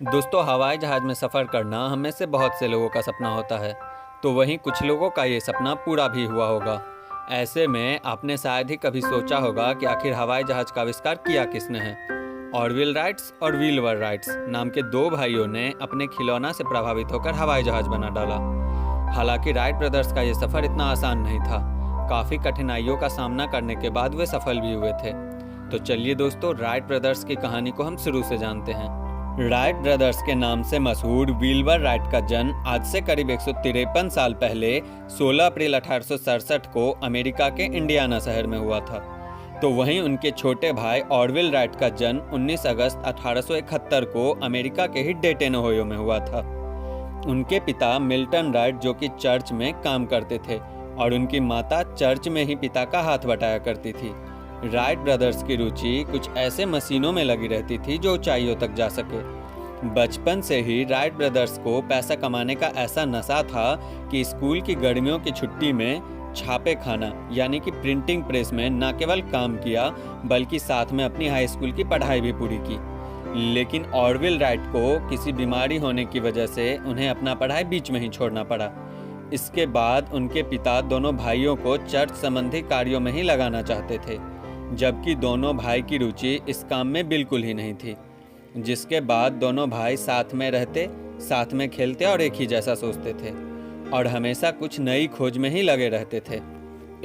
दोस्तों, हवाई जहाज़ में सफ़र करना हम में से बहुत से लोगों का सपना होता है। तो वहीं कुछ लोगों का ये सपना पूरा भी हुआ होगा। ऐसे में आपने शायद ही कभी सोचा होगा कि आखिर हवाई जहाज़ का आविष्कार किया किसने है। ऑरविल राइट्स और विल्बर राइट्स नाम के दो भाइयों ने अपने खिलौना से प्रभावित होकर हवाई जहाज़ बना डाला। हालांकि राइट ब्रदर्स का ये सफ़र इतना आसान नहीं था। काफ़ी कठिनाइयों का सामना करने के बाद वे सफल भी हुए थे। तो चलिए दोस्तों, राइट ब्रदर्स की कहानी को हम शुरू से जानते हैं। राइट ब्रदर्स के नाम से मशहूर विल्बर राइट का जन्म आज से करीब 153 साल पहले 16 अप्रैल 1867 को अमेरिका के इंडियाना शहर में हुआ था। तो वहीं उनके छोटे भाई ऑरविल राइट का जन्म 19 अगस्त 1871 को अमेरिका के ही डेटन ओहियो में हुआ था। उनके पिता मिल्टन राइट जो कि चर्च में काम करते थे और उनकी माता चर्च में ही पिता का हाथ बटाया करती थी। राइट ब्रदर्स की रुचि कुछ ऐसे मशीनों में लगी रहती थी जो ऊंचाइयों तक जा सके। बचपन से ही राइट ब्रदर्स को पैसा कमाने का ऐसा नशा था कि स्कूल की गर्मियों की छुट्टी में छापे खाना यानी कि प्रिंटिंग प्रेस में न केवल काम किया बल्कि साथ में अपनी हाई स्कूल की पढ़ाई भी पूरी की। लेकिन ऑरविल राइट को किसी बीमारी होने की वजह से उन्हें अपना पढ़ाई बीच में ही छोड़ना पड़ा। इसके बाद उनके पिता दोनों भाइयों को चर्च संबंधी कार्यों में ही लगाना चाहते थे, जबकि दोनों भाई की रुचि इस काम में बिल्कुल ही नहीं थी। जिसके बाद दोनों भाई साथ में रहते, साथ में खेलते और एक ही जैसा सोचते थे और हमेशा कुछ नई खोज में ही लगे रहते थे।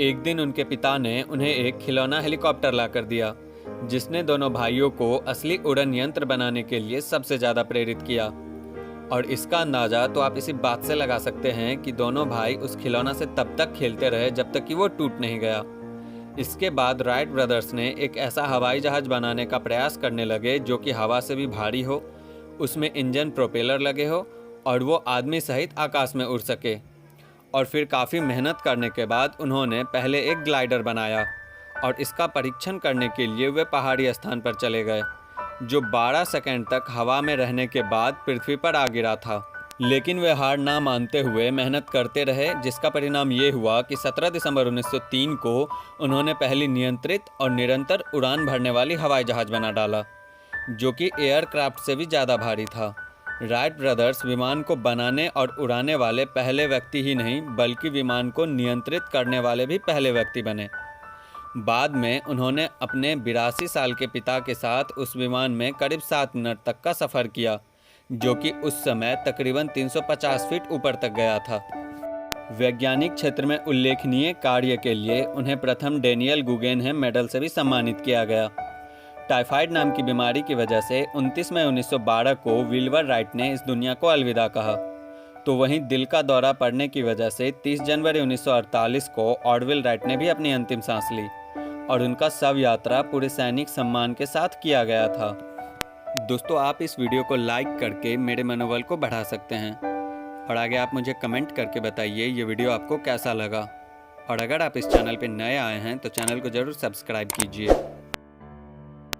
एक दिन उनके पिता ने उन्हें एक खिलौना हेलीकॉप्टर लाकर दिया, जिसने दोनों भाइयों को असली उड़न यंत्र बनाने के लिए सबसे ज़्यादा प्रेरित किया। और इसका अंदाज़ा तो आप इसी बात से लगा सकते हैं कि दोनों भाई उस खिलौना से तब तक खेलते रहे जब तक कि वो टूट नहीं गया। इसके बाद राइट ब्रदर्स ने एक ऐसा हवाई जहाज़ बनाने का प्रयास करने लगे जो कि हवा से भी भारी हो, उसमें इंजन प्रोपेलर लगे हो और वो आदमी सहित आकाश में उड़ सके। और फिर काफ़ी मेहनत करने के बाद उन्होंने पहले एक ग्लाइडर बनाया और इसका परीक्षण करने के लिए वे पहाड़ी स्थान पर चले गए, जो 12 सेकंड तक हवा में रहने के बाद पृथ्वी पर आ गिरा था। लेकिन वे हार ना मानते हुए मेहनत करते रहे, जिसका परिणाम ये हुआ कि 17 दिसंबर 1903 को उन्होंने पहली नियंत्रित और निरंतर उड़ान भरने वाली हवाई जहाज़ बना डाला, जो कि एयरक्राफ्ट से भी ज़्यादा भारी था। राइट ब्रदर्स विमान को बनाने और उड़ाने वाले पहले व्यक्ति ही नहीं बल्कि विमान को नियंत्रित करने वाले भी पहले व्यक्ति बने। बाद में उन्होंने अपने 82 साल के पिता के साथ उस विमान में करीब 7 मिनट तक का सफ़र किया, जो कि उस समय तकरीबन 350 फीट ऊपर तक गया था। वैज्ञानिक क्षेत्र में उल्लेखनीय कार्य के लिए उन्हें प्रथम डेनियल गुगेनहेम मेडल से भी सम्मानित किया गया। टाइफाइड नाम की बीमारी की वजह से 29 मई 1912 को विल्बर राइट ने इस दुनिया को अलविदा कहा। तो वहीं दिल का दौरा पड़ने की वजह से 30 जनवरी 1948 को ऑरविल राइट ने भी अपनी अंतिम सांस ली और उनका शव यात्रा पूरे सैनिक सम्मान के साथ किया गया था। दोस्तों, आप इस वीडियो को लाइक करके मेरे मनोबल को बढ़ा सकते हैं और आगे आप मुझे कमेंट करके बताइए ये वीडियो आपको कैसा लगा। और अगर आप इस चैनल पर नए आए हैं तो चैनल को ज़रूर सब्सक्राइब कीजिए।